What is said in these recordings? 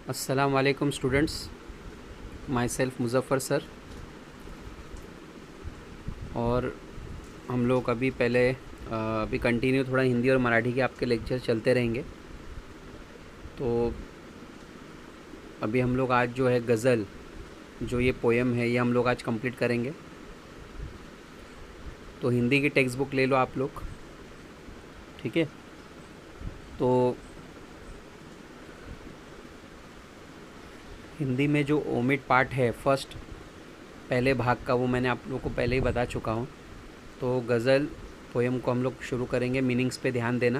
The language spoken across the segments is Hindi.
अस्सलाम वालेकुम students, my self Muzaffar sir. और हम लोग अभी कंटिन्यू थोड़ा हिंदी और मराठी के आपके लेक्चर चलते रहेंगे। तो अभी हम लोग आज जो है गज़ल, जो ये पोएम है, ये हम लोग आज कंप्लीट करेंगे। तो हिंदी की टेक्स्ट बुक ले लो आप लोग, ठीक है। तो हिंदी में जो ओमिट पार्ट है फर्स्ट, पहले भाग का, वो मैंने आप लोग को पहले ही बता चुका हूँ। तो गज़ल पोएम को हम लोग शुरू करेंगे। मीनिंग्स पे ध्यान देना।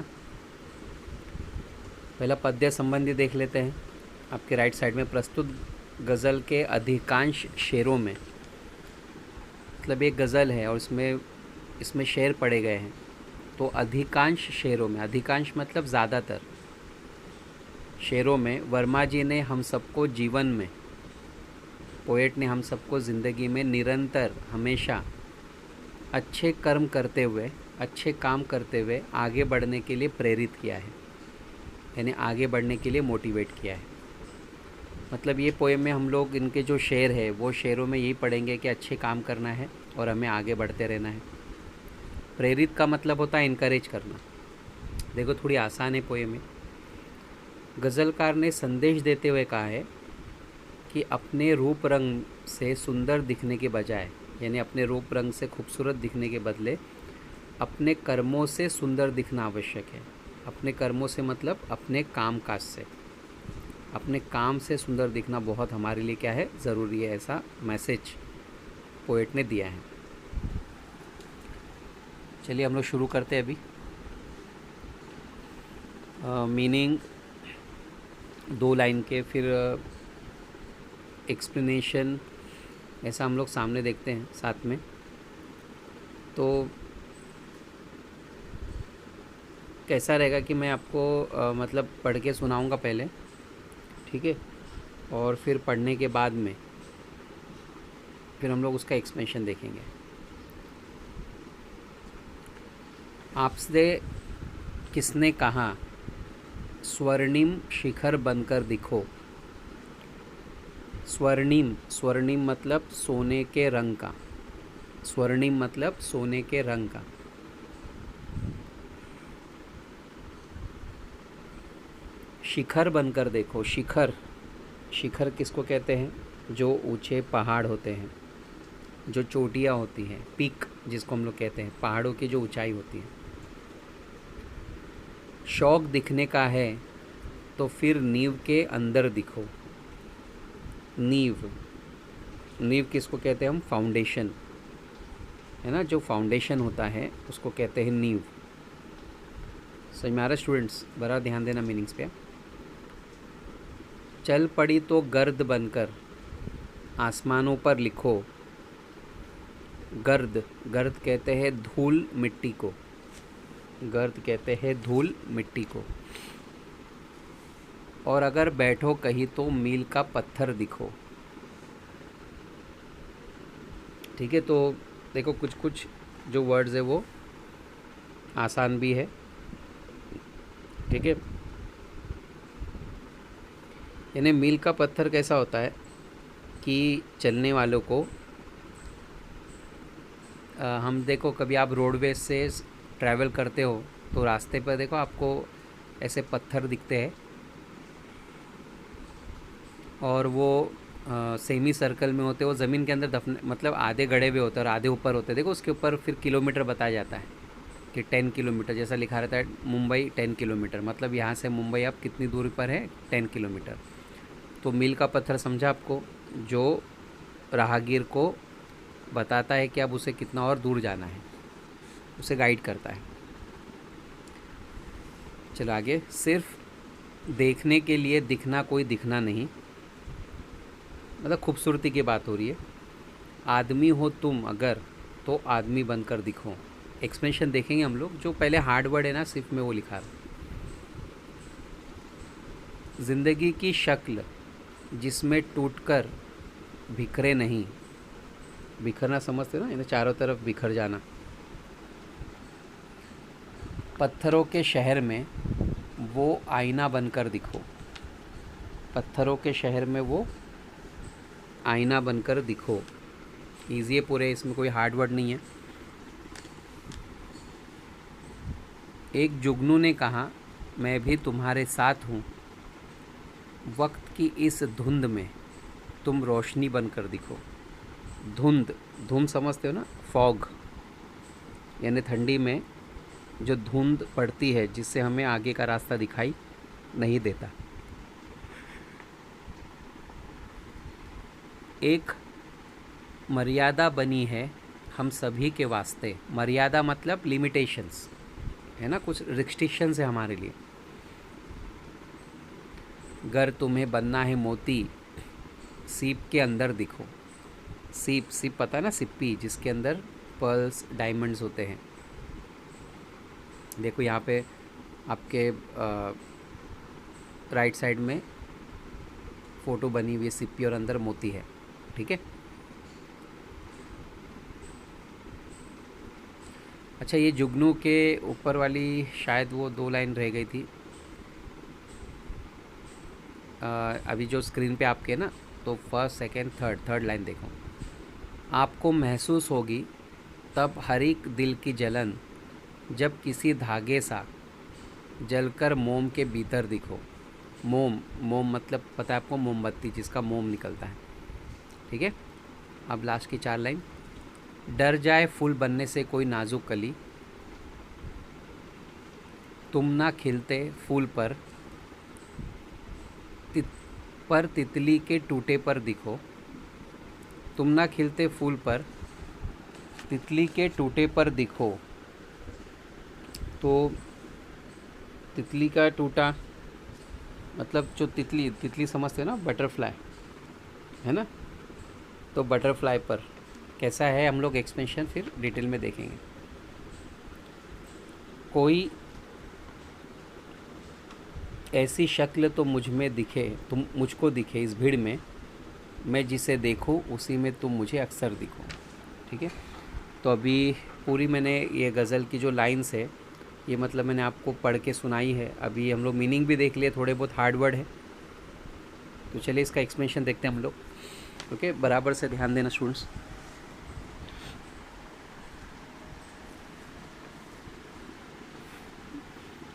पहला पद्य संबंधी देख लेते हैं। आपके राइट साइड में प्रस्तुत गज़ल के अधिकांश शेरों में, मतलब एक गज़ल है और इसमें शेर पढ़े गए हैं। तो अधिकांश शेरों में, अधिकांश मतलब ज़्यादातर शेरों में, वर्मा जी ने हम सबको जीवन में, पोएट ने हम सबको ज़िंदगी में निरंतर, हमेशा अच्छे कर्म करते हुए, अच्छे काम करते हुए आगे बढ़ने के लिए प्रेरित किया है, यानी आगे बढ़ने के लिए मोटिवेट किया है। मतलब ये पोएम में हम लोग इनके जो शेर है, वो शेरों में यही पढ़ेंगे कि अच्छे काम करना है और हमें आगे बढ़ते रहना है। प्रेरित का मतलब होता है इनकरेज करना। देखो थोड़ी आसान है पोएम में। गज़लकार ने संदेश देते हुए कहा है कि अपने रूप रंग से सुंदर दिखने के बजाय, यानी अपने रूप रंग से खूबसूरत दिखने के बदले अपने कर्मों से सुंदर दिखना आवश्यक है। अपने कर्मों से मतलब अपने काम काज से, अपने काम से सुंदर दिखना बहुत हमारे लिए क्या है, ज़रूरी है। ऐसा मैसेज पोएट ने दिया है। चलिए हम लोग शुरू करते हैं अभी। मीनिंग 2 लाइन के, फिर एक्सप्लेनेशन, ऐसा हम लोग सामने देखते हैं साथ में। तो कैसा रहेगा कि मैं आपको मतलब पढ़ के सुनाऊंगा पहले, ठीक है, और फिर पढ़ने के बाद में फिर हम लोग उसका एक्सप्लेनेशन देखेंगे। आपसे किसने कहा स्वर्णिम शिखर बनकर दिखो। स्वर्णिम, स्वर्णिम मतलब सोने के रंग का। स्वर्णिम मतलब सोने के रंग का। शिखर बनकर देखो। शिखर, शिखर किसको कहते हैं? जो ऊंचे पहाड़ होते हैं, जो चोटियाँ होती हैं, पीक जिसको हम लोग कहते हैं, पहाड़ों की जो ऊंचाई होती है। शौक दिखने का है तो फिर नींव के अंदर दिखो। नींव, नींव किसको कहते हैं हम? फाउंडेशन, है ना। जो फाउंडेशन होता है उसको कहते हैं नींव। समझ में आ रहा है स्टूडेंट्स? बड़ा ध्यान देना मीनिंग्स पे। चल पड़ी तो गर्द बनकर आसमानों पर लिखो। गर्द, गर्द कहते हैं धूल मिट्टी को। गर्द कहते हैं धूल मिट्टी को। और अगर बैठो कहीं तो मील का पत्थर दिखो। ठीक है। तो देखो कुछ कुछ जो वर्ड्स है वो आसान भी है, ठीक है। यानी मील का पत्थर कैसा होता है कि चलने वालों को, हम देखो कभी आप रोडवेज से ट्रैवल करते हो तो रास्ते पर देखो आपको ऐसे पत्थर दिखते हैं, और वो सेमी सर्कल में होते हैं, वो ज़मीन के अंदर दफन, मतलब आधे गड़े हुए होते हैं और आधे ऊपर होते हैं। देखो उसके ऊपर फिर किलोमीटर बताया जाता है कि 10 किलोमीटर, जैसा लिखा रहता है मुंबई 10 किलोमीटर, मतलब यहाँ से मुंबई अब कितनी दूरी पर है? 10 किलोमीटर। तो मील का पत्थर समझा आपको, जो राहगीर को बताता है कि अब उसे कितना और दूर जाना है, उसे गाइड करता है। चलो आगे। सिर्फ देखने के लिए दिखना कोई दिखना नहीं, मतलब खूबसूरती की बात हो रही है। आदमी हो तुम अगर तो आदमी बनकर दिखो। एक्सप्लेनेशन देखेंगे हम लोग। जो पहले हार्ड वर्ड है ना सिर्फ में, वो लिखा है। ज़िंदगी की शक्ल जिसमें टूटकर बिखरे नहीं। बिखरना समझते हो ना, इन्हें चारों तरफ बिखर जाना। पत्थरों के शहर में वो आईना बनकर दिखो। पत्थरों के शहर में वो आईना बनकर दिखो। ईजी है पूरे, इसमें कोई हार्ड वर्ड नहीं है। एक जुगनू ने कहा, मैं भी तुम्हारे साथ हूँ, वक्त की इस धुंध में तुम रोशनी बनकर दिखो। धुंध, धुंध समझते हो ना, फॉग, यानी ठंडी में जो धुंध पड़ती है जिससे हमें आगे का रास्ता दिखाई नहीं देता। एक मर्यादा बनी है हम सभी के वास्ते। मर्यादा मतलब लिमिटेशंस है ना, कुछ रिस्ट्रिक्शंस है हमारे लिए। गर तुम्हें बनना है मोती, सीप के अंदर दिखो। सीप, सीप पता है ना, सिप्पी, जिसके अंदर पर्ल्स डायमंड्स होते हैं। देखो यहाँ पे आपके राइट साइड में फ़ोटो बनी हुई है सिप्पी और अंदर मोती है, ठीक है। अच्छा, ये जुगनू के ऊपर वाली शायद वो 2 लाइन रह गई थी। अभी जो स्क्रीन पे आपके ना, तो फर्स्ट सेकंड थर्ड लाइन देखो। आपको महसूस होगी तब हर एक दिल की जलन, जब किसी धागे सा जलकर मोम के भीतर दिखो। मोम, मोम मतलब पता है आपको, मोमबत्ती जिसका मोम निकलता है, ठीक है। अब लास्ट की 4 लाइन। डर जाए फूल बनने से कोई नाजुक कली, तुम ना खिलते फूल पर तितली के टूटे पर दिखो। तुम ना खिलते फूल पर तितली के टूटे पर दिखो। तो तितली का टूटा मतलब जो तितली समझते हो ना, बटरफ्लाई है ना, तो बटरफ्लाई पर कैसा है, हम लोग एक्सपेंशन फिर डिटेल में देखेंगे। कोई ऐसी शक्ल तो मुझ में दिखे, तुम मुझको दिखे इस भीड़ में, मैं जिसे देखूं उसी में तुम मुझे अक्सर दिखो, ठीक है। तो अभी पूरी मैंने ये गज़ल की जो लाइन्स है, ये मतलब मैंने आपको पढ़ के सुनाई है। अभी हम लोग मीनिंग भी देख लिए, थोड़े बहुत हार्ड वर्ड है, तो चलिए इसका एक्सप्लेनेशन देखते हैं हम लोग, ओके। बराबर से ध्यान देना स्टूडेंट्स।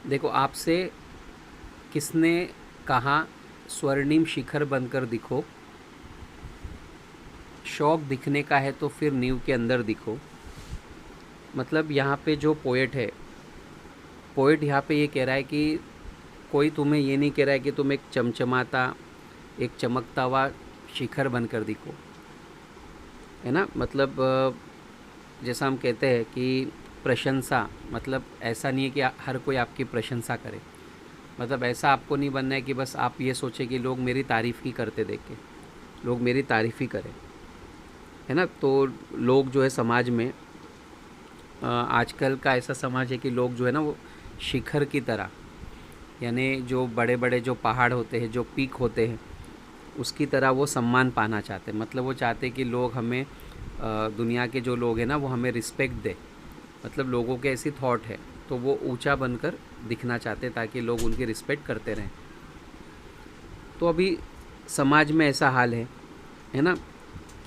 देखो, आपसे किसने कहा स्वर्णिम शिखर बनकर दिखो। शौक दिखने का है तो फिर नींव के अंदर दिखो। मतलब यहाँ पे जो पोएट है, पोएट यहाँ पे ये कह रहा है कि कोई तुम्हें ये नहीं कह रहा है कि तुम एक चमचमाता, एक चमकता हुआ शिखर बनकर दिखो, है ना। मतलब जैसा हम कहते हैं कि प्रशंसा, मतलब ऐसा नहीं है कि हर कोई आपकी प्रशंसा करे। मतलब ऐसा आपको नहीं बनना है कि बस आप ये सोचें कि लोग मेरी तारीफ़ ही करते देख के, लोग मेरी तारीफ़ ही करें, है ना। तो लोग जो है समाज में, आजकल का ऐसा समाज है कि लोग जो है ना वो शिखर की तरह, यानी जो बड़े बड़े जो पहाड़ होते हैं, जो पीक होते हैं, उसकी तरह वो सम्मान पाना चाहते हैं। मतलब वो चाहते हैं कि लोग हमें, दुनिया के जो लोग हैं ना, वो हमें रिस्पेक्ट दे। मतलब लोगों के ऐसी थॉट है, तो वो ऊंचा बनकर दिखना चाहते हैं ताकि लोग उनकी रिस्पेक्ट करते रहें। तो अभी समाज में ऐसा हाल है ना,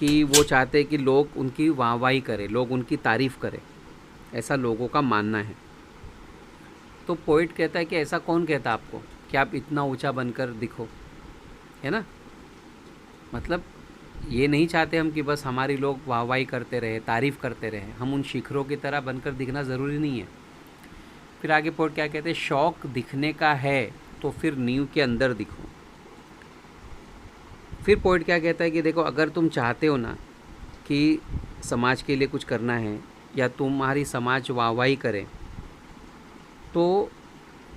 कि वो चाहते हैं कि लोग उनकी वाहवाही करें, लोग उनकी तारीफ़ करें, ऐसा लोगों का मानना है। तो पोइट कहता है कि ऐसा कौन कहता आपको कि आप इतना ऊंचा बनकर दिखो, है ना। मतलब ये नहीं चाहते हम कि बस हमारी लोग वाहवाही करते रहे, तारीफ़ करते रहे, हम उन शिखरों की तरह बनकर दिखना ज़रूरी नहीं है। फिर आगे पोइट क्या कहते हैं, शौक दिखने का है तो फिर नींव के अंदर दिखो। फिर पोइट क्या कहता है कि देखो, अगर तुम चाहते हो ना कि समाज के लिए कुछ करना है या तुम्हारी समाज वाहवाही करे, तो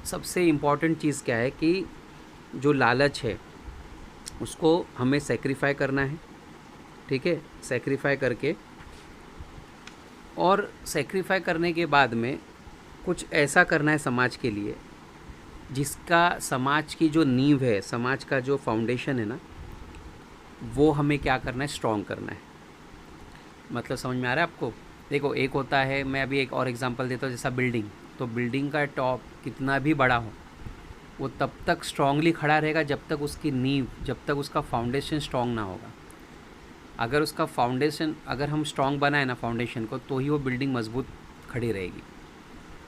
सबसे इम्पॉर्टेंट चीज़ क्या है कि जो लालच है उसको हमें सेक्रीफाई करना है, ठीक है। सेक्रीफाई करके, और सेक्रीफाई करने के बाद में कुछ ऐसा करना है समाज के लिए जिसका, समाज की जो नींव है, समाज का जो फाउंडेशन है ना, वो हमें क्या करना है, स्ट्रॉन्ग करना है। मतलब समझ में आ रहा है आपको। देखो, एक होता है, मैं अभी एक और एग्जांपल देता हूँ, जैसा बिल्डिंग। तो बिल्डिंग का टॉप कितना भी बड़ा हो, वो तब तक स्ट्रांगली खड़ा रहेगा जब तक उसकी नींव, जब तक उसका फाउंडेशन स्ट्रांग ना होगा। अगर उसका फाउंडेशन, अगर हम स्ट्रांग बनाए ना फाउंडेशन को, तो ही वो बिल्डिंग मजबूत खड़ी रहेगी।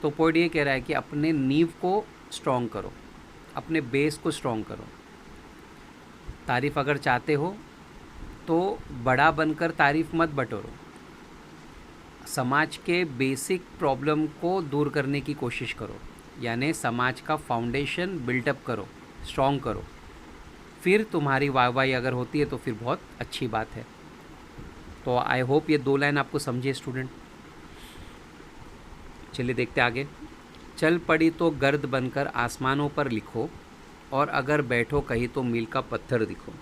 तो पॉइंट ये कह रहा है कि अपने नींव को स्ट्रांग करो, अपने बेस को स्ट्रांग करो। तारीफ़ अगर चाहते हो तो बड़ा बनकर तारीफ़ मत बटोरो। समाज के बेसिक प्रॉब्लम को दूर करने की कोशिश करो, यानी समाज का फाउंडेशन बिल्टअप करो, स्ट्रॉन्ग करो। फिर तुम्हारी वाहवाही अगर होती है तो फिर बहुत अच्छी बात है। तो आई होप ये 2 लाइन आपको समझिए स्टूडेंट। चलिए देखते आगे। चल पड़ी तो गर्द बनकर आसमानों पर लिखो, और अगर बैठो कहीं तो मील का पत्थर दिखो।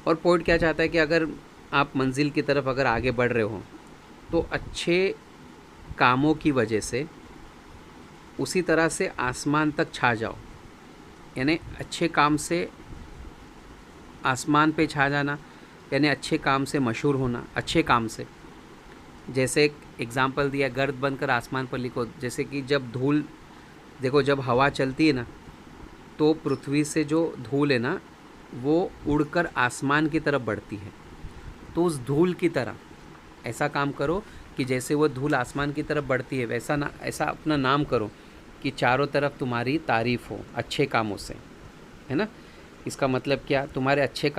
और पोइट क्या चाहता है कि अगर आप मंजिल की तरफ अगर आगे बढ़ रहे हो तो अच्छे कामों की वजह से उसी तरह से आसमान तक छा जाओ, यानी अच्छे काम से आसमान पे छा जाना, यानी अच्छे काम से मशहूर होना, अच्छे काम से। जैसे एक एग्ज़ाम्पल दिया, गर्द बनकर आसमान पर लिखो। जैसे कि जब धूल, देखो जब हवा चलती है ना, तो पृथ्वी से जो धूल है ना वो उड़कर आसमान की तरफ बढ़ती है। तो उस धूल की तरह ऐसा काम करो कि जैसे वो धूल आसमान की तरफ बढ़ती है, वैसा ना, ऐसा अपना नाम करो कि चारों तरफ तुम्हारी तारीफ़ हो अच्छे कामों से, है ना। इसका मतलब क्या, तुम्हारे अच्छे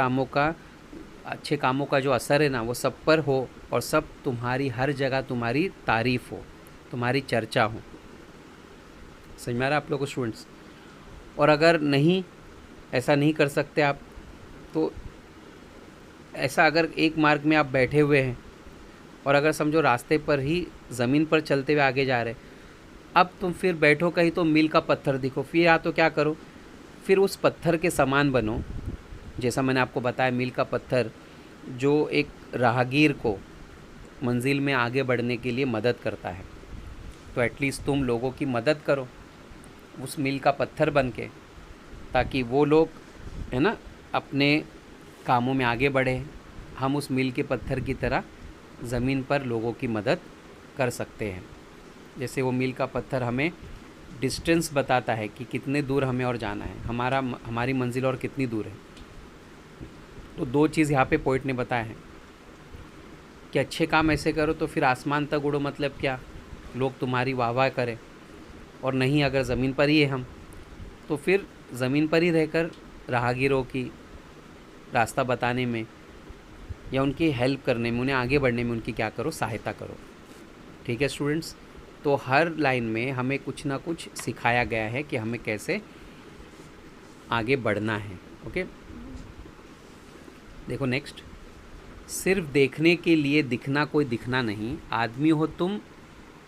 कामों का जो असर है ना वो सब पर हो, और सब तुम्हारी हर जगह तुम्हारी तारीफ़ हो, तुम्हारी चर्चा हो। समझ में आ रहा है आप लोगों को स्टूडेंट्स। और अगर नहीं, ऐसा नहीं कर सकते आप, तो ऐसा अगर एक मार्ग में आप बैठे हुए हैं और अगर समझो रास्ते पर ही ज़मीन पर चलते हुए आगे जा रहे, अब तुम फिर बैठो कहीं तो मील का पत्थर दिखो, फिर या तो क्या करो, फिर उस पत्थर के समान बनो। जैसा मैंने आपको बताया, मील का पत्थर जो एक राहगीर को मंजिल में आगे बढ़ने के लिए मदद करता है, तो एटलीस्ट तुम लोगों की मदद करो उस मील का पत्थर बन के, ताकि वो लोग, है ना, अपने कामों में आगे बढ़े। हम उस मील के पत्थर की तरह ज़मीन पर लोगों की मदद कर सकते हैं। जैसे वो मील का पत्थर हमें डिस्टेंस बताता है कि कितने दूर हमें और जाना है, हमारी मंजिल और कितनी दूर है। तो 2 चीज़ यहाँ पे पोइट ने बताया है कि अच्छे काम ऐसे करो तो फिर आसमान तक उड़ो। मतलब क्या, लोग तुम्हारी वाह वाह करें। और नहीं, अगर ज़मीन पर ही है हम, तो फिर ज़मीन पर ही रहकर राहगीरों की रास्ता बताने में या उनकी हेल्प करने में, उन्हें आगे बढ़ने में उनकी क्या करो, सहायता करो। ठीक है स्टूडेंट्स। तो हर लाइन में हमें कुछ ना कुछ सिखाया गया है कि हमें कैसे आगे बढ़ना है। ओके, देखो नेक्स्ट। सिर्फ देखने के लिए दिखना कोई दिखना नहीं, आदमी हो तुम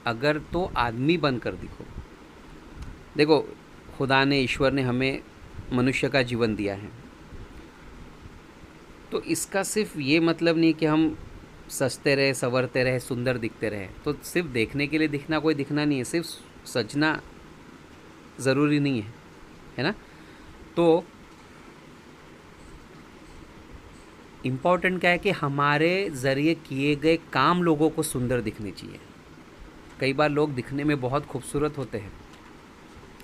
अगर तो आदमी बनकर दिखो। देखो, खुदा ने, ईश्वर ने हमें मनुष्य का जीवन दिया है, तो इसका सिर्फ ये मतलब नहीं कि हम सजते रहे, संवरते रहे, सुंदर दिखते रहे। तो सिर्फ देखने के लिए दिखना कोई दिखना नहीं है, सिर्फ सजना ज़रूरी नहीं है ना। तो इम्पॉर्टेंट क्या है कि हमारे ज़रिए किए गए काम लोगों को सुंदर दिखने चाहिए। कई बार लोग दिखने में बहुत खूबसूरत होते हैं,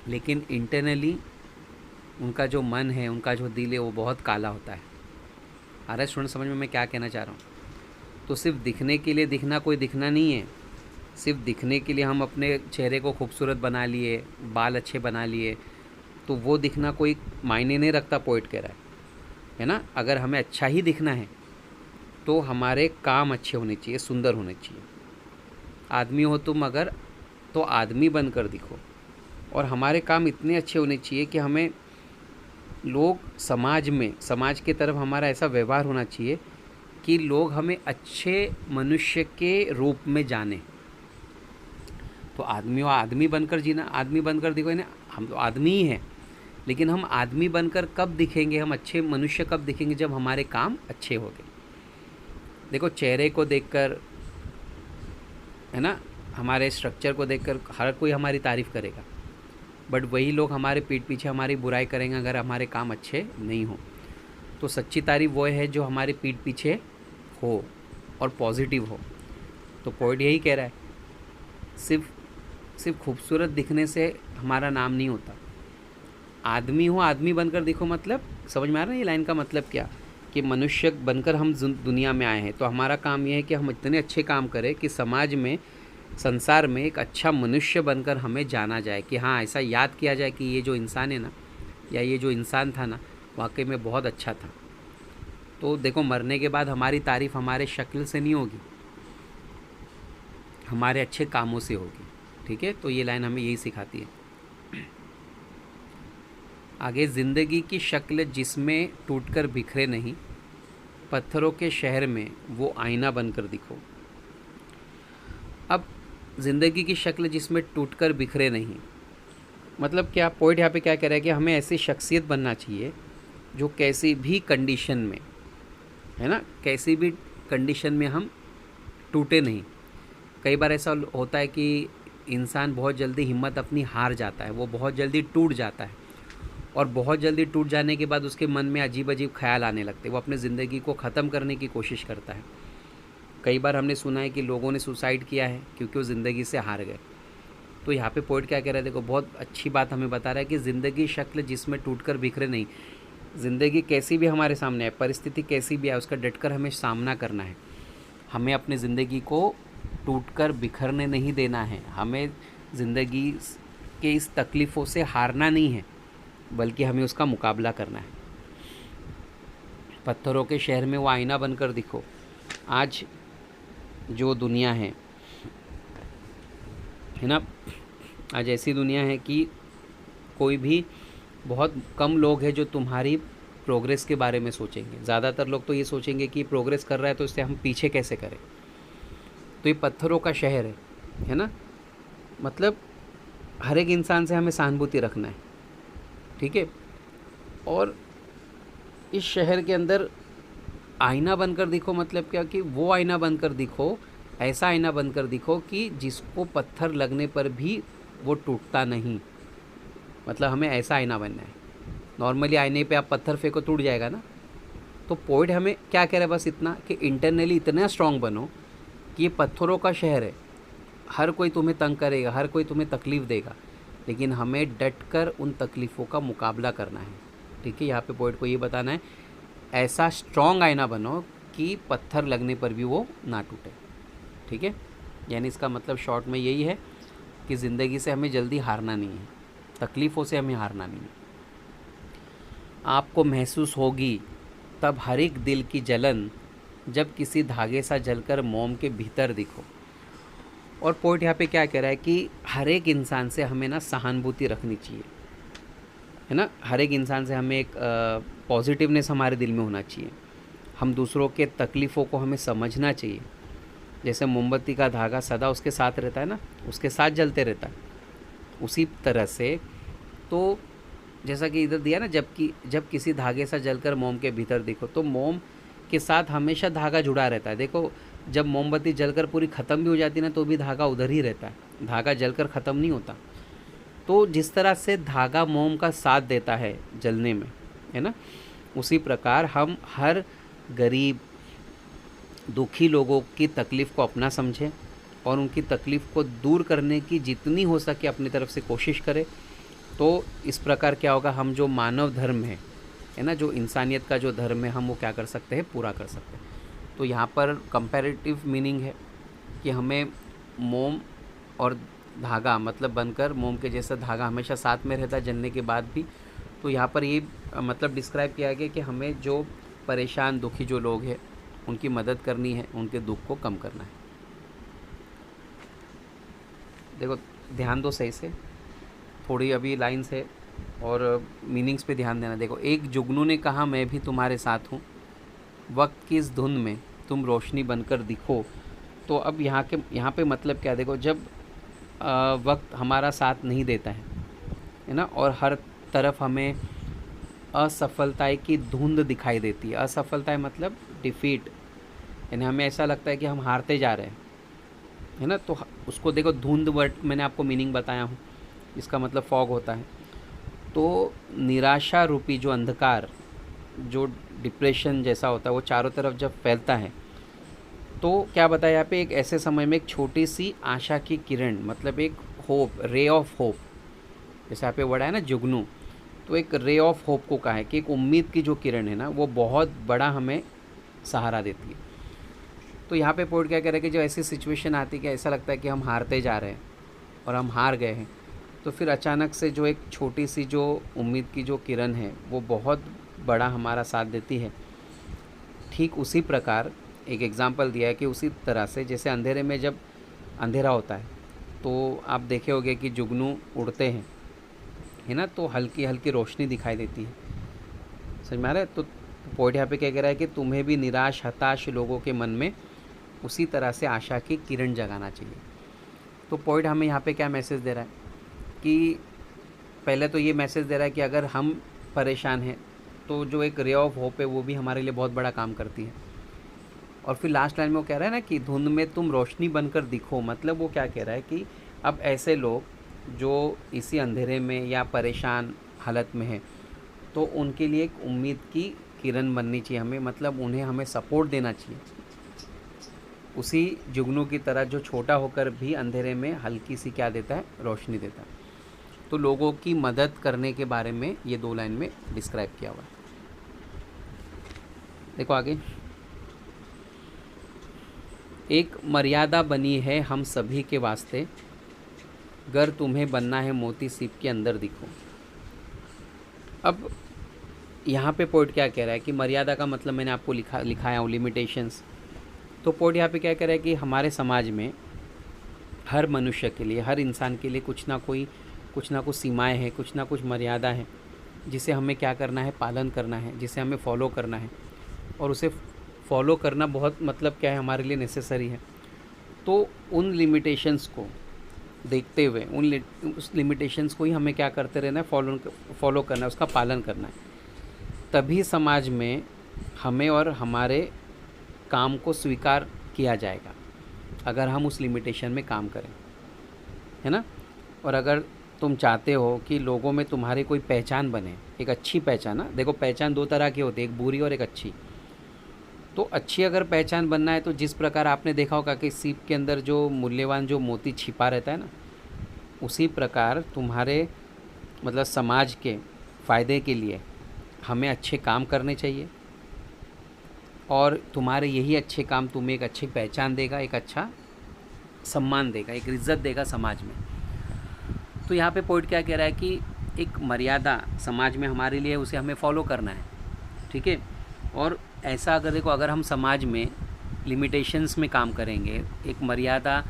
लेकिन इंटरनली उनका जो मन है, उनका जो दिल है, वो बहुत काला होता है। आ रहा है स्टूडेंट समझ में मैं क्या कहना चाह रहा हूँ। तो सिर्फ दिखने के लिए दिखना कोई दिखना नहीं है। सिर्फ दिखने के लिए हम अपने चेहरे को खूबसूरत बना लिए, बाल अच्छे बना लिए, तो वो दिखना कोई मायने नहीं रखता, पोइट कह रहा है ना। अगर हमें अच्छा ही दिखना है तो हमारे काम अच्छे होने चाहिए, सुंदर होने चाहिए। आदमी हो तुम अगर तो आदमी बनकर दिखो, और हमारे काम इतने अच्छे होने चाहिए कि हमें लोग समाज की तरफ हमारा ऐसा व्यवहार होना चाहिए कि लोग हमें अच्छे मनुष्य के रूप में जाने। तो आदमी बनकर जीना, आदमी बनकर दिखो ना, हम तो आदमी ही हैं, लेकिन हम आदमी बनकर कब दिखेंगे, हम अच्छे मनुष्य कब दिखेंगे, जब हमारे काम अच्छे हो गए। देखो, चेहरे को देखकर, है ना, हमारे स्ट्रक्चर को देखकर हर कोई हमारी तारीफ़ करेगा, बट वही लोग हमारे पीठ पीछे हमारी बुराई करेंगे अगर हमारे काम अच्छे नहीं हो। तो सच्ची तारीफ़ वो है जो हमारे पीठ पीछे हो और पॉजिटिव हो। तो पॉइंट यही कह रहा है, सिर्फ खूबसूरत दिखने से हमारा नाम नहीं होता। आदमी हो आदमी बनकर दिखो, मतलब समझ में आ रहा है ये लाइन का मतलब क्या, कि मनुष्य बनकर हम दुनिया में आए हैं, तो हमारा काम यह है कि हम इतने अच्छे काम करें कि समाज में, संसार में एक अच्छा मनुष्य बनकर हमें जाना जाए, कि हाँ ऐसा याद किया जाए कि ये जो इंसान है ना, या ये जो इंसान था ना, वाकई में बहुत अच्छा था। तो देखो मरने के बाद हमारी तारीफ़ हमारे शक्ल से नहीं होगी, हमारे अच्छे कामों से होगी। ठीक है, तो ये लाइन हमें यही सिखाती है। आगे, ज़िंदगी की शक्ल जिसमें टूटकर बिखरे नहीं, पत्थरों के शहर में वो आईना बनकर दिखो। अब ज़िंदगी की शक्ल जिसमें टूटकर बिखरे नहीं, मतलब क्या, पोइट यहाँ पे क्या कह रहा है कि हमें ऐसी शख्सियत बनना चाहिए जो कैसी भी कंडीशन में, है ना, कैसी भी कंडीशन में हम टूटे नहीं। कई बार ऐसा होता है कि इंसान बहुत जल्दी हिम्मत अपनी हार जाता है, वो बहुत जल्दी टूट जाता है, और बहुत जल्दी टूट जाने के बाद उसके मन में अजीब अजीब ख्याल आने लगते हैं, वो अपने ज़िंदगी को ख़त्म करने की कोशिश करता है। कई बार हमने सुना है कि लोगों ने सुसाइड किया है क्योंकि वो ज़िंदगी से हार गए। तो यहाँ पे पोइट क्या कह रहा है, देखो बहुत अच्छी बात हमें बता रहा है कि ज़िंदगी शक्ल जिसमें टूटकर बिखरे नहीं। ज़िंदगी कैसी भी हमारे सामने है, परिस्थिति कैसी भी है, उसका डटकर हमें सामना करना है। हमें अपनी ज़िंदगी को टूटकर बिखरने नहीं देना है, हमें ज़िंदगी के इस तकलीफ़ों से हारना नहीं है, बल्कि हमें उसका मुकाबला करना है। पत्थरों के शहर में वो आईना बनकर दिखो। आज जो दुनिया है ना, आज ऐसी दुनिया है कि कोई भी, बहुत कम लोग हैं जो तुम्हारी प्रोग्रेस के बारे में सोचेंगे। ज़्यादातर लोग तो ये सोचेंगे कि प्रोग्रेस कर रहा है तो इससे हम पीछे कैसे करें। तो ये पत्थरों का शहर है ना, मतलब हर एक इंसान से हमें सहानुभूति रखना है। ठीक है, और इस शहर के अंदर आईना बनकर दिखो, मतलब क्या, कि वो आईना बनकर दिखो, ऐसा आईना बनकर दिखो कि जिसको पत्थर लगने पर भी वो टूटता नहीं। मतलब हमें ऐसा आईना बनना है। नॉर्मली आईने पे आप पत्थर फेंको टूट जाएगा ना। तो पोइट हमें क्या कह रहा है, बस इतना कि इंटरनली इतना स्ट्रांग बनो कि ये पत्थरों का शहर है, हर कोई तुम्हें तंग करेगा, हर कोई तुम्हें तकलीफ़ देगा, लेकिन हमें डटकर उन तकलीफ़ों का मुकाबला करना है। ठीक है, यहाँ पे पोइट को ये बताना है, ऐसा स्ट्रॉन्ग आईना बनो कि पत्थर लगने पर भी वो ना टूटे। ठीक है, यानी इसका मतलब शॉर्ट में यही है कि ज़िंदगी से हमें जल्दी हारना नहीं है, तकलीफ़ों से हमें हारना नहीं है। आपको महसूस होगी तब हर एक दिल की जलन, जब किसी धागे सा जलकर मोम के भीतर दिखो। और पोइट यहाँ पे क्या कह रहा है कि हर एक इंसान से हमें ना सहानुभूति रखनी चाहिए, है ना। हर एक इंसान से हमें एक पॉजिटिवनेस हमारे दिल में होना चाहिए। हम दूसरों के तकलीफ़ों को हमें समझना चाहिए। जैसे मोमबत्ती का धागा सदा उसके साथ रहता है ना, उसके साथ जलते रहता है, उसी तरह से तो जैसा कि इधर दिया ना, जब किसी धागे सा जलकर मोम के भीतर दिखो, तो मोम के साथ हमेशा धागा जुड़ा रहता है। देखो जब मोमबत्ती जलकर पूरी ख़त्म भी हो जाती है ना, तो भी धागा उधर ही रहता है, धागा जलकर ख़त्म नहीं होता। तो जिस तरह से धागा मोम का साथ देता है जलने में, है ना, उसी प्रकार हम हर गरीब दुखी लोगों की तकलीफ़ को अपना समझें और उनकी तकलीफ़ को दूर करने की जितनी हो सके अपनी तरफ से कोशिश करें। तो इस प्रकार क्या होगा, हम जो मानव धर्म है ना, जो इंसानियत का जो धर्म है, हम वो क्या कर सकते हैं, पूरा कर सकते हैं। तो यहाँ पर कंपैरेटिव मीनिंग है कि हमें मोम और धागा मतलब बनकर, मोम के जैसा धागा हमेशा साथ में रहता है जलने के बाद भी। तो यहाँ पर ये मतलब डिस्क्राइब किया गया कि हमें जो परेशान दुखी जो लोग हैं उनकी मदद करनी है, उनके दुख को कम करना है। देखो ध्यान दो सही से, थोड़ी अभी लाइन्स है और मीनिंग्स पे ध्यान देना। देखो, एक जुगनू ने कहा मैं भी तुम्हारे साथ हूँ, वक्त की इस धुंध में तुम रोशनी बनकर दिखो। तो अब यहाँ पे मतलब क्या, देखो जब वक्त हमारा साथ नहीं देता है ना, और हर तरफ हमें असफलताएं की धुंध दिखाई देती है। असफलताएं मतलब डिफीट, यानी हमें ऐसा लगता है कि हम हारते जा रहे हैं, है ना। तो उसको देखो, धुंध वर्ड मैंने आपको मीनिंग बताया हूँ, इसका मतलब फॉग होता है। तो निराशा रूपी जो अंधकार, जो डिप्रेशन जैसा होता है, वो चारों तरफ जब फैलता है, तो क्या बताया यहाँ पे, एक ऐसे समय में एक छोटी सी आशा की किरण, मतलब एक होप, रे ऑफ होप, जैसे यहाँ पे वर्ड है ना जुगनू, तो एक रे ऑफ होप को कहा है कि एक उम्मीद की जो किरण है ना, वो बहुत बड़ा हमें सहारा देती है। तो यहाँ पे पोइट क्या कह रहा है कि जब ऐसी सिचुएशन आती है कि ऐसा लगता है कि हम हारते जा रहे हैं और हम हार गए हैं, तो फिर अचानक से जो एक छोटी सी जो उम्मीद की जो किरण है वो बहुत बड़ा हमारा साथ देती है। ठीक उसी प्रकार एक एग्ज़ाम्पल दिया है कि उसी तरह से जैसे अंधेरे में जब अंधेरा होता है तो आप देखे होंगे कि जुगनू उड़ते हैं, है ना, तो हल्की हल्की रोशनी दिखाई देती है। समझ में आ रहा है? तो पोइट यहाँ पे क्या कह रहा है कि तुम्हें भी निराश हताश लोगों के मन में उसी तरह से आशा की किरण जगाना चाहिए। तो पोइट हमें यहाँ पे क्या मैसेज दे रहा है कि पहले तो ये मैसेज दे रहा है कि अगर हम परेशान हैं तो जो एक रे ऑफ होप है वो भी हमारे लिए बहुत बड़ा काम करती है। और फिर लास्ट लाइन में वो कह रहा है ना कि धुंध में तुम रोशनी बनकर दिखो। मतलब वो क्या कह रहा है कि अब ऐसे लोग जो इसी अंधेरे में या परेशान हालत में हैं तो उनके लिए एक उम्मीद की किरण बननी चाहिए हमें, मतलब उन्हें हमें सपोर्ट देना चाहिए, उसी जुगनू की तरह जो छोटा होकर भी अंधेरे में हल्की सी क्या देता है, रोशनी देता है। तो लोगों की मदद करने के बारे में ये 2 लाइन में डिस्क्राइब किया हुआ है। देखो आगे, एक मर्यादा बनी है हम सभी के वास्ते, गर तुम्हें बनना है मोती सीप के अंदर दिखो। अब यहाँ पे पोइट क्या कह रहा है कि मर्यादा का मतलब मैंने आपको लिखाया हूँ लिमिटेशंस। तो पोइट यहाँ पे क्या कह रहा है कि हमारे समाज में हर मनुष्य के लिए, हर इंसान के लिए कुछ ना कुछ सीमाएं हैं, कुछ ना कुछ मर्यादा है जिसे हमें क्या करना है, पालन करना है, जिसे हमें फॉलो करना है। और उसे फॉलो करना बहुत मतलब क्या है, हमारे लिए नेसेसरी है। तो उन लिमिटेशंस को देखते हुए उस लिमिटेशंस को ही हमें क्या करते रहना है, फॉलो करना है, उसका पालन करना है। तभी समाज में हमें और हमारे काम को स्वीकार किया जाएगा अगर हम उस लिमिटेशन में काम करें, है ना। और अगर तुम चाहते हो कि लोगों में तुम्हारी कोई पहचान बने, एक अच्छी पहचान ना, देखो पहचान 2 तरह की होती है, एक बुरी और एक अच्छी। तो अच्छी अगर पहचान बनना है तो जिस प्रकार आपने देखा होगा कि सीप के अंदर जो मूल्यवान जो मोती छिपा रहता है ना, उसी प्रकार तुम्हारे मतलब समाज के फ़ायदे के लिए हमें अच्छे काम करने चाहिए और तुम्हारे यही अच्छे काम तुम्हें एक अच्छी पहचान देगा, एक अच्छा सम्मान देगा, एक इज़्ज़त देगा समाज में। तो यहाँ पे पोइट क्या कह रहा है कि एक मर्यादा समाज में हमारे लिए, उसे हमें फॉलो करना है, ठीक है। और ऐसा अगर देखो, अगर हम समाज में लिमिटेशंस में काम करेंगे, एक मर्यादा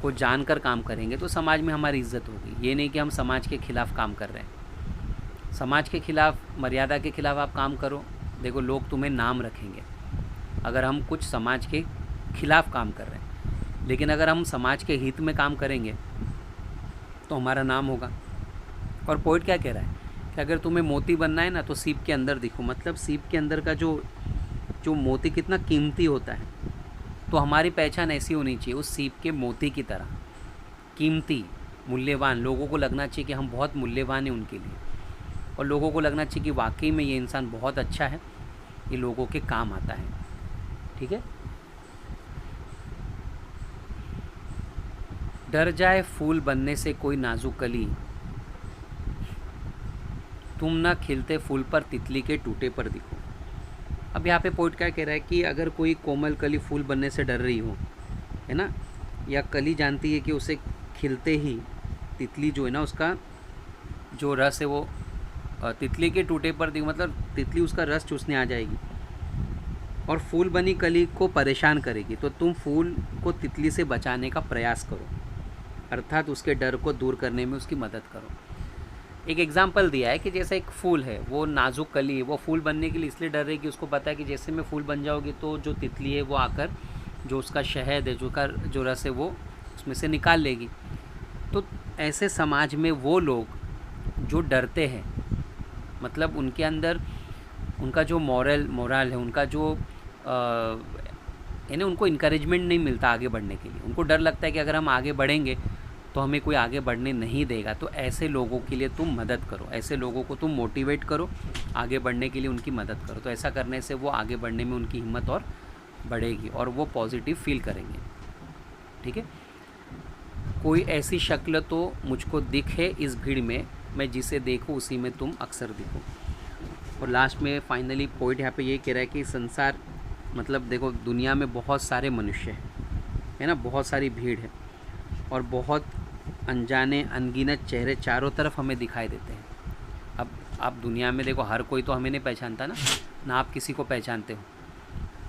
को जानकर काम करेंगे, तो समाज में हमारी इज़्ज़त होगी। ये नहीं कि हम समाज के ख़िलाफ़ काम कर रहे हैं। समाज के ख़िलाफ़, मर्यादा के ख़िलाफ़ आप काम करो, देखो लोग तुम्हें नाम रखेंगे अगर हम कुछ समाज के ख़िलाफ़ काम कर रहे हैं। लेकिन अगर हम समाज के हित में काम करेंगे तो हमारा नाम होगा। और पोइट क्या कह रहा है कि अगर तुम्हें मोती बनना है ना तो सीप के अंदर दिखो। मतलब सीप के अंदर का जो मोती कितना कीमती होता है, तो हमारी पहचान ऐसी होनी चाहिए उस सीप के मोती की तरह, कीमती, मूल्यवान। लोगों को लगना चाहिए कि हम बहुत मूल्यवान हैं उनके लिए, और लोगों को लगना चाहिए कि वाकई में ये इंसान बहुत अच्छा है, ये लोगों के काम आता है, ठीक है। डर जाए फूल बनने से कोई नाजुक कली, तुम ना खिलते फूल पर तितली के टूटे पर दिखो। अब यहाँ पे पोइट क्या कह रहा है कि अगर कोई कोमल कली फूल बनने से डर रही हो, है ना, या कली जानती है कि उसे खिलते ही तितली जो है ना, उसका जो रस है वो तितली के टूटे पर दिखो, मतलब तितली उसका रस चूसने आ जाएगी और फूल बनी कली को परेशान करेगी, तो तुम फूल को तितली से बचाने का प्रयास करो, अर्थात उसके डर को दूर करने में उसकी मदद करो। एक एग्जाम्पल दिया है कि जैसे एक फूल है, वो नाजुक कली है, वो फूल बनने के लिए इसलिए डर रही है कि उसको पता है कि जैसे मैं फूल बन जाऊँगी तो जो तितली है वो आकर जो उसका शहद है, जो रस है, वो उसमें से निकाल लेगी। तो ऐसे समाज में वो लोग जो डरते हैं, मतलब उनके अंदर उनका जो मोरल है, उनका जो यानी उनको इनकरेजमेंट नहीं मिलता आगे बढ़ने के लिए। उनको डर लगता है कि अगर हम आगे बढ़ेंगे तो हमें कोई आगे बढ़ने नहीं देगा। तो ऐसे लोगों के लिए तुम मदद करो, ऐसे लोगों को तुम मोटिवेट करो, आगे बढ़ने के लिए उनकी मदद करो। तो ऐसा करने से वो आगे बढ़ने में उनकी हिम्मत और बढ़ेगी और वो पॉजिटिव फील करेंगे, ठीक है। कोई ऐसी शक्ल तो मुझको दिखे इस भीड़ में, मैं जिसे देखूँ उसी में तुम अक्सर दिखो। और लास्ट में फाइनली पोइट यहाँ पे ये कह रहा है कि संसार मतलब देखो दुनिया में बहुत सारे मनुष्य हैं, है ना, बहुत सारी भीड़ है और बहुत अनजाने अनगिनत चेहरे चारों तरफ हमें दिखाई देते हैं। अब आप दुनिया में देखो हर कोई तो हमें नहीं पहचानता ना आप किसी को पहचानते हो।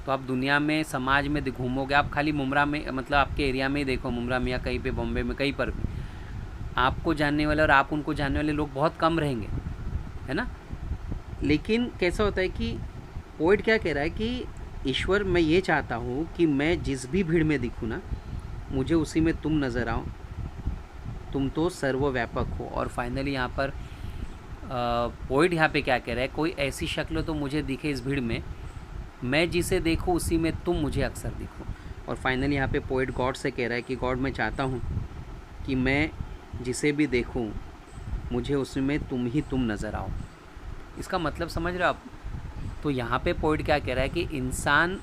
तो आप दुनिया में समाज में घूमोगे, आप खाली मुमरा में मतलब आपके एरिया में ही देखो, मुमरा में या कहीं पे बॉम्बे में कहीं पर भी आपको जानने वाले और आप उनको जानने वाले लोग बहुत कम रहेंगे, है ना। लेकिन कैसा होता है कि पोइट क्या कह रहा है कि ईश्वर मैं ये चाहता हूँ कि मैं जिस भी भीड़ में दिखूँ ना, मुझे उसी में तुम नज़र आओ, तुम तो सर्वव्यापक हो। और फाइनली यहाँ पर पोइट यहाँ पे क्या कह रहा है, कोई ऐसी शक्ल तो मुझे दिखे इस भीड़ में, मैं जिसे देखूँ उसी में तुम मुझे अक्सर दिखो। और फाइनली यहाँ पे पोइट गॉड से कह रहा है कि गॉड मैं चाहता हूँ कि मैं जिसे भी देखूँ मुझे उसमें तुम नज़र आओ। इसका मतलब समझ रहे हो आप। तो यहाँ पे पोइट क्या कह रहा है कि इंसान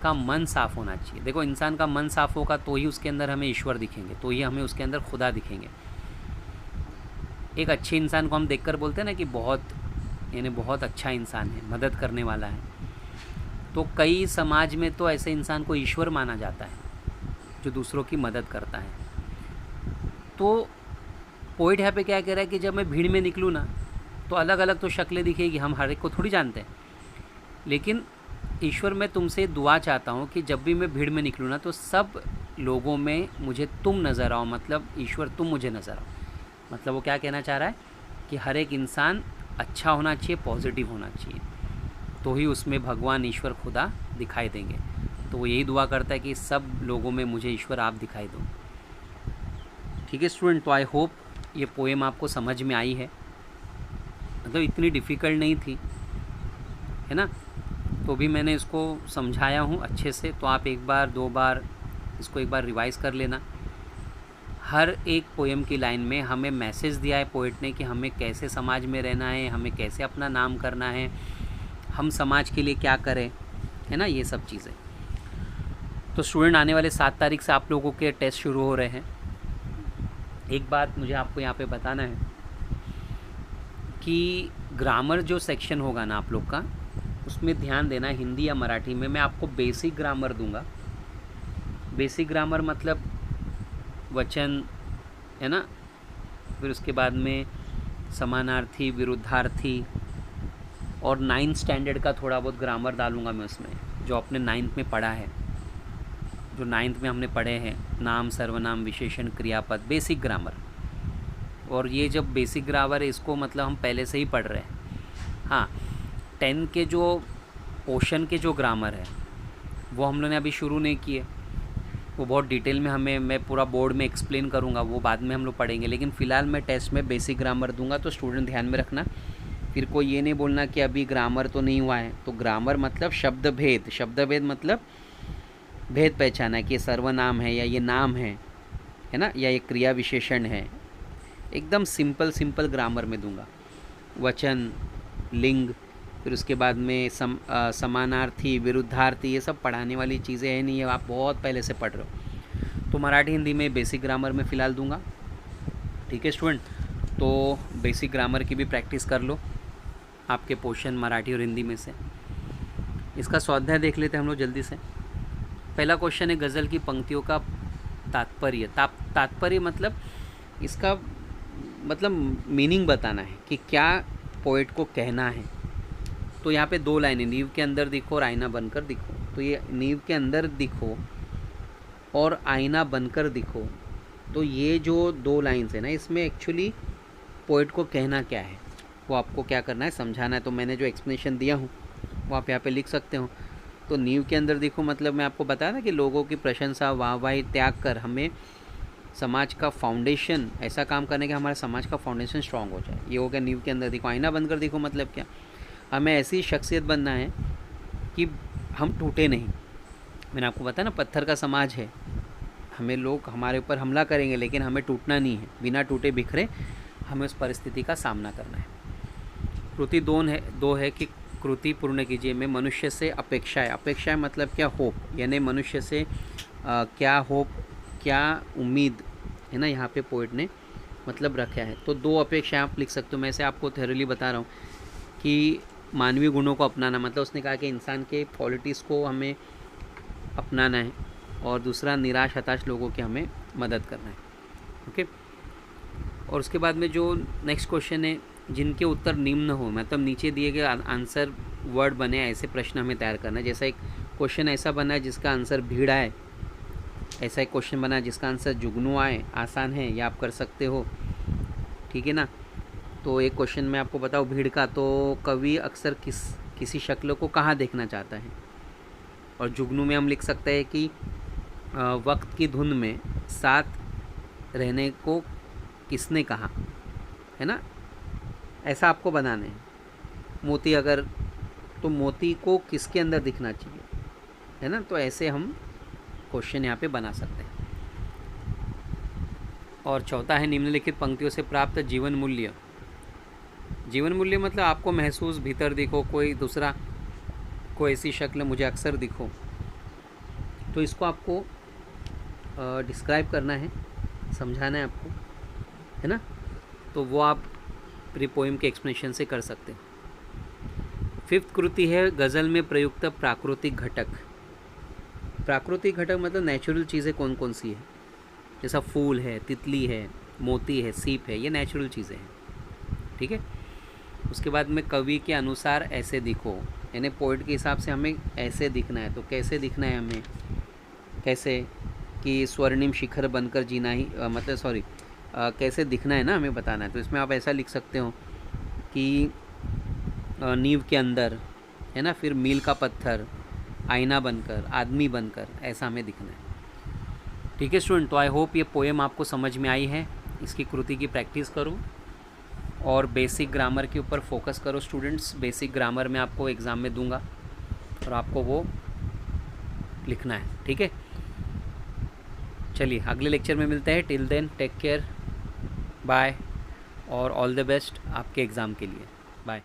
का मन साफ़ होना चाहिए। देखो इंसान का मन साफ़ होगा तो ही उसके अंदर हमें ईश्वर दिखेंगे, तो ही हमें उसके अंदर खुदा दिखेंगे। एक अच्छे इंसान को हम देखकर बोलते हैं ना कि बहुत अच्छा इंसान है, मदद करने वाला है। तो कई समाज में तो ऐसे इंसान को ईश्वर माना जाता है जो दूसरों की मदद करता है। तो पोइट यहाँ पे क्या कह रहा है कि जब मैं भीड़ में निकलूँ ना तो अलग अलग तो शक्लें दिखेगी, हम हर एक को थोड़ी जानते हैं। लेकिन ईश्वर मैं तुमसे दुआ चाहता हूँ कि जब भी मैं भीड़ में निकलूँ ना तो सब लोगों में मुझे तुम नज़र आओ, मतलब ईश्वर तुम मुझे नज़र आओ। मतलब वो क्या कहना चाह रहा है कि हर एक इंसान अच्छा होना चाहिए, पॉजिटिव होना चाहिए, तो ही उसमें भगवान ईश्वर खुदा दिखाई देंगे। तो वो यही दुआ करता है कि सब लोगों में मुझे ईश्वर आप दिखाई दो। ठीक है स्टूडेंट, तो आई होप ये पोएम आपको समझ में आई है, मतलब इतनी डिफ़िकल्ट नहीं थी, है ना। तो भी मैंने इसको समझाया हूँ अच्छे से, तो आप एक बार दो बार इसको एक बार रिवाइज़ कर लेना। हर एक पोएम की लाइन में हमें मैसेज दिया है पोएट ने कि हमें कैसे समाज में रहना है, हमें कैसे अपना नाम करना है, हम समाज के लिए क्या करें, है ना, ये सब चीज़ें। तो स्टूडेंट आने वाले 7 तारीख से आप लोगों के टेस्ट शुरू हो रहे हैं। एक बात मुझे आपको यहाँ पे बताना है कि ग्रामर जो सेक्शन होगा ना आप लोग का, उसमें ध्यान देना हिंदी या मराठी में। मैं आपको बेसिक ग्रामर दूंगा। बेसिक ग्रामर मतलब वचन, है ना, फिर उसके बाद में समानार्थी, विरुद्धार्थी, और 9th स्टैंडर्ड का थोड़ा बहुत ग्रामर डालूंगा मैं उसमें, जो आपने 9th में पढ़ा है, जो 9th में हमने पढ़े हैं, नाम, सर्वनाम, विशेषण, क्रियापद, बेसिक ग्रामर। और ये जब बेसिक ग्रामर है इसको मतलब हम पहले से ही पढ़ रहे हैं। हाँ, 10 के जो पोर्शन के जो ग्रामर है वो हम लोगों ने अभी शुरू नहीं किए, वो बहुत डिटेल में मैं पूरा बोर्ड में एक्सप्लेन करूँगा, वो बाद में हम लोग पढ़ेंगे। लेकिन फ़िलहाल मैं टेस्ट में बेसिक ग्रामर दूंगा, तो स्टूडेंट ध्यान में रखना। फिर कोई ये नहीं बोलना कि अभी ग्रामर तो नहीं हुआ है। तो ग्रामर मतलब शब्द भेद, शब्द भेद मतलब भेद पहचाना है कि ये सर्वनाम है या ये नाम है ना, या ये क्रिया विशेषण है। एकदम सिंपल ग्रामर में दूंगा। वचन, लिंग, फिर उसके बाद में समानार्थी, विरुद्धार्थी, ये सब पढ़ाने वाली चीज़ें हैं नहीं, है आप बहुत पहले से पढ़ रहे हो। तो मराठी हिंदी में बेसिक ग्रामर में फ़िलहाल दूंगा। ठीक है स्टूडेंट, तो बेसिक ग्रामर की भी प्रैक्टिस कर लो, आपके पोर्शन मराठी और हिंदी में से। इसका स्वाध्याय देख लेते हैं हम लोग जल्दी से। पहला क्वेश्चन है गज़ल की पंक्तियों का तात्पर्य। तात्पर्य मतलब इसका मतलब मीनिंग बताना है कि क्या पोएट को कहना है। तो यहाँ पे 2 लाइनें, नींव के अंदर दिखो और आईना बनकर दिखो। तो ये नींव के अंदर दिखो और आईना बनकर दिखो, तो ये जो 2 लाइन्स है ना, इसमें एक्चुअली पोएट को कहना क्या है वो आपको क्या करना है, समझाना है। तो मैंने जो एक्सप्लेनेशन दिया हूँ वो आप यहाँ पे लिख सकते हो। तो नींव के अंदर देखो मतलब मैं आपको बताया ना कि लोगों की प्रशंसा, वाहवाही त्याग कर हमें समाज का फाउंडेशन, ऐसा काम करने के हमारे समाज का फाउंडेशन स्ट्रांग हो जाए। ये हो गया नींव के अंदर देखो। आईना बंद कर देखो मतलब क्या, हमें ऐसी शख्सियत बनना है कि हम टूटे नहीं। मैंने आपको बताया ना पत्थर का समाज है, हमें लोग हमारे ऊपर हमला करेंगे लेकिन हमें टूटना नहीं है, बिना टूटे बिखरे हमें उस परिस्थिति का सामना करना है। कृति 2 है कि कृति पूर्ण कीजिए में मनुष्य से अपेक्षाएं। अपेक्षाएं मतलब क्या, होप, यानी मनुष्य से क्या होप, क्या उम्मीद है ना, यहाँ पे पोएट ने मतलब रखा है। तो 2 अपेक्षाएं आप लिख सकते हो। मैं से आपको थेरली बता रहा हूँ कि मानवीय गुणों को अपनाना, मतलब उसने कहा कि इंसान के क्वालिटीज़ को हमें अपनाना है, और दूसरा निराश हताश लोगों की हमें मदद करना है। ओके। और उसके बाद में जो नेक्स्ट क्वेश्चन है, जिनके उत्तर निम्न हो, मतलब नीचे दिए गए आंसर वर्ड बने ऐसे प्रश्न हमें तैयार करना है। जैसा एक क्वेश्चन ऐसा बना है जिसका आंसर भीड़ आए, ऐसा एक क्वेश्चन बना है जिसका आंसर जुगनू आए। आसान है, ये आप कर सकते हो, ठीक है ना। तो एक क्वेश्चन मैं आपको बताऊँ भीड़ का, तो कवि अक्सर किसी शक्ल को कहाँ देखना चाहता है। और जुगनू में हम लिख सकते हैं कि वक्त की धुन में साथ रहने को किसने कहा, है ना। ऐसा आपको बनाना है। मोती अगर, तो मोती को किसके अंदर दिखना चाहिए, है ना। तो ऐसे हम क्वेश्चन यहाँ पे बना सकते हैं। और चौथा है निम्नलिखित पंक्तियों से प्राप्त जीवन मूल्य। जीवन मूल्य मतलब आपको महसूस भीतर दिखो, कोई दूसरा कोई ऐसी शक्ल मुझे अक्सर दिखो, तो इसको आपको डिस्क्राइब करना है, समझाना है आपको, है ना। तो वो आप प्री पोएम के एक्सप्लेनेशन से कर सकते हैं। 5th कृति है गज़ल में प्रयुक्त प्राकृतिक घटक। प्राकृतिक घटक मतलब नेचुरल चीज़ें कौन कौन सी है, जैसा फूल है, तितली है, मोती है, सीप है, ये नेचुरल चीज़ें हैं, ठीक है। उसके बाद में कवि के अनुसार ऐसे दिखो, यानी पोइट के हिसाब से हमें ऐसे दिखना है। तो कैसे दिखना है हमें, कैसे कि स्वर्णिम शिखर बनकर जीना ही मतलब सॉरी कैसे दिखना है ना, हमें बताना है। तो इसमें आप ऐसा लिख सकते हो कि नींव के अंदर, है ना, फिर मील का पत्थर, आईना बनकर, आदमी बनकर, ऐसा हमें दिखना है, ठीक है स्टूडेंट। तो आई होप ये पोएम आपको समझ में आई है। इसकी कृति की प्रैक्टिस करो और बेसिक ग्रामर के ऊपर फोकस करो स्टूडेंट्स। बेसिक ग्रामर में आपको एग्ज़ाम में दूंगा और आपको वो लिखना है, ठीक है। चलिए अगले लेक्चर में मिलते हैं। Till then take care, bye, और ऑल द बेस्ट आपके एग्ज़ाम के लिए। बाय।